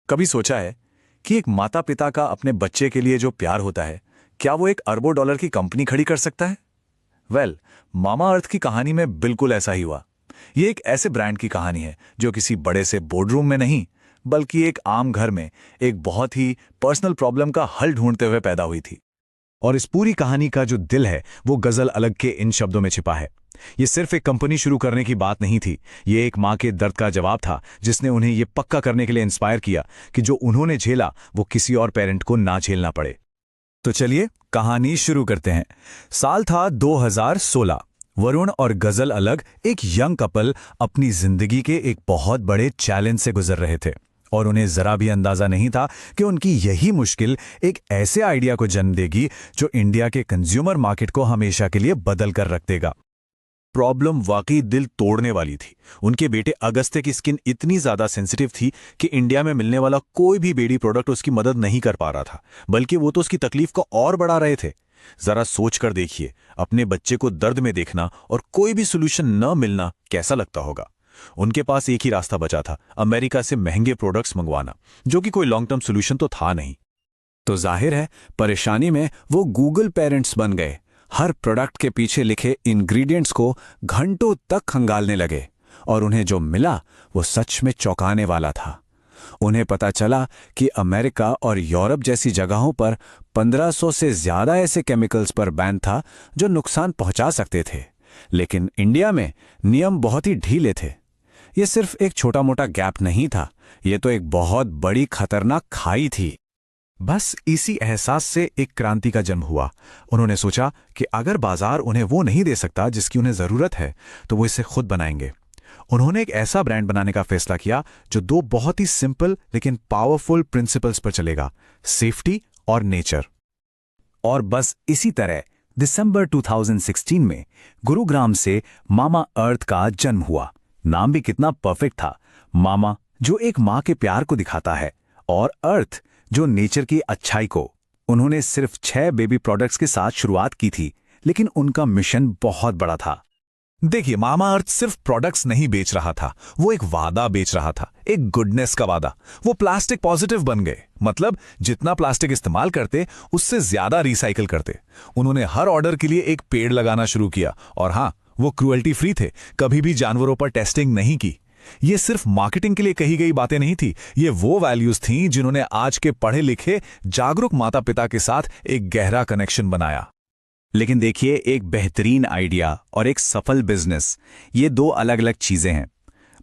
कभी सोचा है कि एक माता पिता का अपने बच्चे के लिए जो प्यार होता है, क्या वो एक अरबों डॉलर की कंपनी खड़ी कर सकता है? मामा अर्थ की कहानी में बिल्कुल ऐसा ही हुआ। ये एक ऐसे ब्रांड की कहानी है जो किसी बड़े से बोर्डरूम में नहीं, बल्कि एक आम घर में एक बहुत ही पर्सनल प्रॉब्लम का हल ढूंढते हुए पैदा हुई थी। और इस पूरी कहानी का जो दिल है वो गजल अलग के इन शब्दों में छिपा है। ये सिर्फ एक कंपनी शुरू करने की बात नहीं थी, ये एक माँ के दर्द का जवाब था जिसने उन्हें ये पक्का करने के लिए इंस्पायर किया कि जो उन्होंने झेला वो किसी और पेरेंट को ना झेलना पड़े। तो चलिए कहानी शुरू करते हैं। साल था 2016। वरुण और गजल अलग, एक यंग कपल, अपनी जिंदगी के एक बहुत बड़े चैलेंज से गुजर रहे थे और उन्हें जरा भी अंदाजा नहीं था कि उनकी यही मुश्किल एक ऐसे आइडिया को जन्म देगी जो इंडिया के कंज्यूमर मार्केट को हमेशा के लिए बदल कर रख देगा। प्रॉब्लम वाकई दिल तोड़ने वाली थी। उनके बेटे अगस्त्य की स्किन इतनी ज्यादा सेंसिटिव थी कि इंडिया में मिलने वाला कोई भी बेबी प्रोडक्ट उसकी मदद नहीं कर पा रहा था, बल्कि वो तो उसकी तकलीफ को और बढ़ा रहे थे। जरा सोच कर देखिए, अपने बच्चे को दर्द में देखना और कोई भी सोल्यूशन न मिलना कैसा लगता होगा। उनके पास एक ही रास्ता बचा था, अमेरिका से महंगे प्रोडक्ट्स मंगवाना, जो कि कोई लॉन्ग टर्म सोल्यूशन तो था नहीं। तो जाहिर है परेशानी में वो गूगल पेरेंट्स बन गए। हर प्रोडक्ट के पीछे लिखे इंग्रेडिएंट्स को घंटों तक खंगालने लगे और उन्हें जो मिला वो सच में चौंकाने वाला था। उन्हें पता चला कि अमेरिका और यूरोप जैसी जगहों पर 1500 से ज्यादा ऐसे केमिकल्स पर बैन था जो नुकसान पहुंचा सकते थे, लेकिन इंडिया में नियम बहुत ही ढीले थे। ये सिर्फ एक छोटा मोटा गैप नहीं था, ये तो एक बहुत बड़ी खतरनाक खाई थी। बस इसी एहसास से एक क्रांति का जन्म हुआ। उन्होंने सोचा कि अगर बाजार उन्हें वो नहीं दे सकता जिसकी उन्हें जरूरत है, तो वो इसे खुद बनाएंगे। उन्होंने एक ऐसा ब्रांड बनाने का फैसला किया जो दो बहुत ही सिंपल लेकिन पावरफुल प्रिंसिपल्स पर चलेगा, सेफ्टी और नेचर। और बस इसी तरह दिसंबर 2016 में गुरुग्राम से मामा अर्थ का जन्म हुआ। नाम भी कितना परफेक्ट था, मामा जो एक माँ के प्यार को दिखाता है और अर्थ जो नेचर की अच्छाई को। उन्होंने सिर्फ 6 बेबी प्रोडक्ट्स के साथ शुरुआत की थी, लेकिन उनका मिशन बहुत बड़ा था। देखिए, मामा अर्थ सिर्फ प्रोडक्ट्स नहीं बेच रहा था, वो एक वादा बेच रहा था, एक गुडनेस का वादा। वो प्लास्टिक पॉजिटिव बन गए, मतलब जितना प्लास्टिक इस्तेमाल करते उससे ज्यादा रिसाइकिल करते। उन्होंने हर ऑर्डर के लिए एक पेड़ लगाना शुरू किया और हाँ, वो क्रूएल्टी फ्री थे, कभी भी जानवरों पर टेस्टिंग नहीं की। ये सिर्फ मार्केटिंग के लिए कही गई बातें नहीं थी, ये वो वैल्यूज थीं जिन्होंने आज के पढ़े लिखे जागरूक माता पिता के साथ एक गहरा कनेक्शन बनाया। लेकिन देखिए, एक बेहतरीन आइडिया और एक सफल बिजनेस, ये दो अलग अलग चीजें हैं।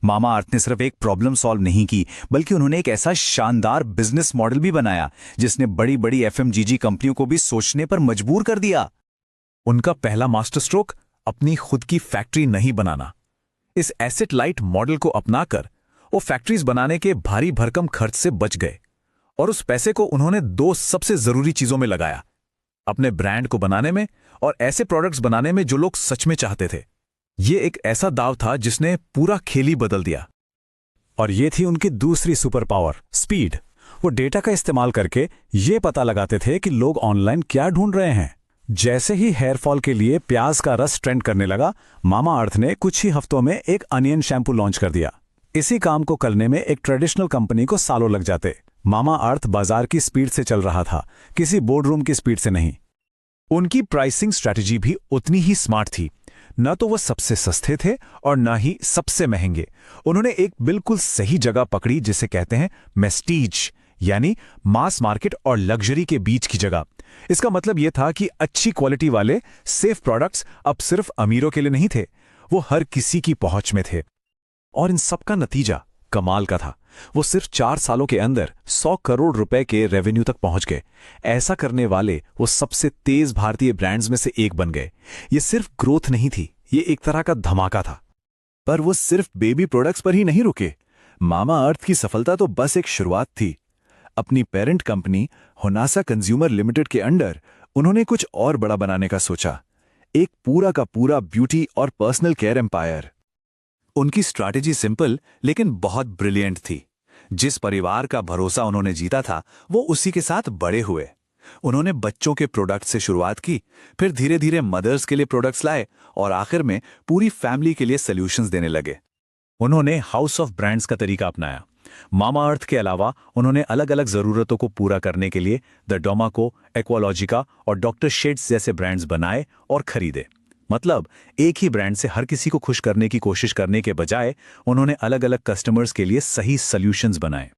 मामा अर्थ ने सिर्फ एक प्रॉब्लम सॉल्व नहीं की, बल्कि उन्होंने एक ऐसा शानदार बिजनेस मॉडल भी बनाया जिसने बड़ी बड़ी एफएमजीजी कंपनियों को भी सोचने पर मजबूर कर दिया। उनका पहला मास्टर स्ट्रोक, अपनी खुद की फैक्ट्री नहीं बनाना। इस एसेट लाइट मॉडल को अपनाकर वो फैक्ट्रीज बनाने के भारी भरकम खर्च से बच गए और उस पैसे को उन्होंने दो सबसे जरूरी चीजों में लगाया, अपने ब्रांड को बनाने में और ऐसे प्रोडक्ट्स बनाने में जो लोग सच में चाहते थे। ये एक ऐसा दाव था जिसने पूरा खेल ही बदल दिया। और ये थी उनकी दूसरी सुपर पावर, स्पीड। वो डेटा का इस्तेमाल करके ये पता लगाते थे कि लोग ऑनलाइन क्या ढूंढ रहे हैं। जैसे ही हेयर फॉल के लिए प्याज का रस ट्रेंड करने लगा, मामा अर्थ ने कुछ ही हफ्तों में एक अनियन शैम्पू लॉन्च कर दिया। इसी काम को करने में एक ट्रेडिशनल कंपनी को सालों लग जाते। मामा अर्थ बाजार की स्पीड से चल रहा था, किसी बोर्डरूम की स्पीड से नहीं। उनकी प्राइसिंग स्ट्रैटेजी भी उतनी ही स्मार्ट थी। न तो वो सबसे सस्ते थे और न ही सबसे महंगे। उन्होंने एक बिल्कुल सही जगह पकड़ी, जिसे कहते हैं मेस्टीज, यानी मास मार्केट और लग्जरी के बीच की जगह। इसका मतलब यह था कि अच्छी क्वालिटी वाले सेफ प्रोडक्ट्स अब सिर्फ अमीरों के लिए नहीं थे, वो हर किसी की पहुंच में थे। और इन सब का नतीजा कमाल का था। वो सिर्फ 4 सालों के अंदर 100 करोड़ रुपए के रेवेन्यू तक पहुंच गए। ऐसा करने वाले वो सबसे तेज भारतीय ब्रांड्स में से एक बन गए। ये सिर्फ ग्रोथ नहीं थी, ये एक तरह का धमाका था। पर वो सिर्फ बेबी प्रोडक्ट्स पर ही नहीं रुके। मामा अर्थ की सफलता तो बस एक शुरुआत थी। अपनी parent company Honasa consumer limited के अंडर उन्होंने कुछ और बड़ा बनाने का सोचा, एक पूरा का पूरा ब्यूटी और पर्सनल केयर एम्पायर। उनकी स्ट्रैटेजी सिंपल लेकिन बहुत ब्रिलियंट थी। जिस परिवार का भरोसा उन्होंने जीता था, वो उसी के साथ बड़े हुए। उन्होंने बच्चों के प्रोडक्ट से शुरुआत की, फिर धीरे धीरे मदर्स के लिए प्रोडक्ट्स लाए और आखिर में पूरी फैमिली के लिए सॉल्यूशंस देने लगे। उन्होंने हाउस ऑफ ब्रांड्स का तरीका अपनाया। मामाअर्थ के अलावा उन्होंने अलग अलग जरूरतों को पूरा करने के लिए द डोमाको, एक्वालॉजिका और डॉक्टर शेड्स जैसे ब्रांड्स बनाए और खरीदे। मतलब एक ही ब्रांड से हर किसी को खुश करने की कोशिश करने के बजाय उन्होंने अलग अलग कस्टमर्स के लिए सही सॉल्यूशंस बनाए।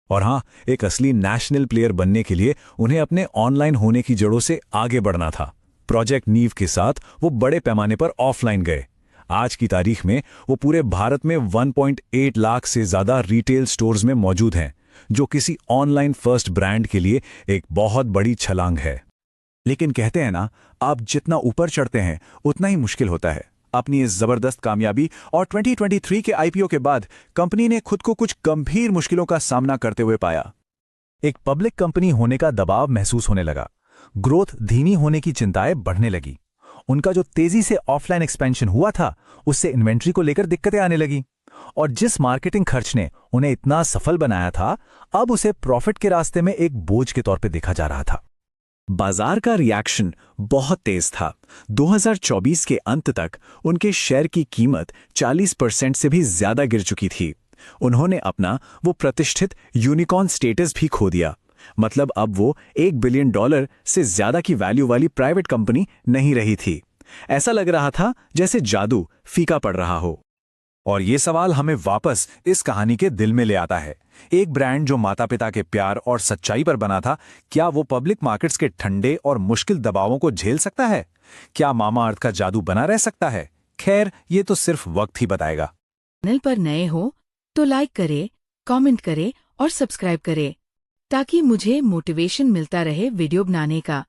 और हाँ, एक असली नेशनल प्लेयर बनने के लिए उन्हें अपने ऑनलाइन होने की जड़ों से आगे बढ़ना था। प्रोजेक्ट नीव के साथ वो बड़े पैमाने पर ऑफलाइन गए। आज की तारीख में वो पूरे भारत में 1.8 लाख से ज्यादा रिटेल स्टोर्स में मौजूद हैं, जो किसी ऑनलाइन फर्स्ट ब्रांड के लिए एक बहुत बड़ी छलांग है। लेकिन कहते हैं ना, आप जितना ऊपर चढ़ते हैं उतना ही मुश्किल होता है। अपनी इस जबरदस्त कामयाबी और 2023 के आईपीओ के बाद कंपनी ने खुद को कुछ गंभीर मुश्किलों का सामना करते हुए पाया। एक पब्लिक कंपनी होने का दबाव महसूस होने लगा, ग्रोथ धीमी होने की चिंताएं बढ़ने लगी, उनका जो तेजी से ऑफलाइन एक्सपेंशन हुआ था उससे इन्वेंट्री को लेकर दिक्कतें आने लगी, और जिस मार्केटिंग खर्च ने उन्हें इतना सफल बनाया था, अब उसे प्रॉफिट के रास्ते में एक बोझ के तौर पर देखा जा रहा था। बाजार का रिएक्शन बहुत तेज था। 2024 के अंत तक उनके शेयर की कीमत 40% से भी ज्यादा गिर चुकी थी। उन्होंने अपना वो प्रतिष्ठित यूनिकॉर्न स्टेटस भी खो दिया। मतलब अब वो $1 बिलियन से ज्यादा की वैल्यू वाली प्राइवेट कंपनी नहीं रही थी। ऐसा लग रहा था जैसे जादू फीका पड़ रहा हो। और ये सवाल हमें वापस इस कहानी के दिल में ले आता है। एक ब्रांड जो माता पिता के प्यार और सच्चाई पर बना था, क्या वो पब्लिक मार्केट्स के ठंडे और मुश्किल दबावों को झेल सकता है? क्या मामाअर्थ का जादू बना रह सकता है? खैर, ये तो सिर्फ वक्त ही बताएगा। चैनल पर नए हो तो लाइक करें, कमेंट करें और सब्सक्राइब करें, ताकि मुझे मोटिवेशन मिलता रहे वीडियो बनाने का।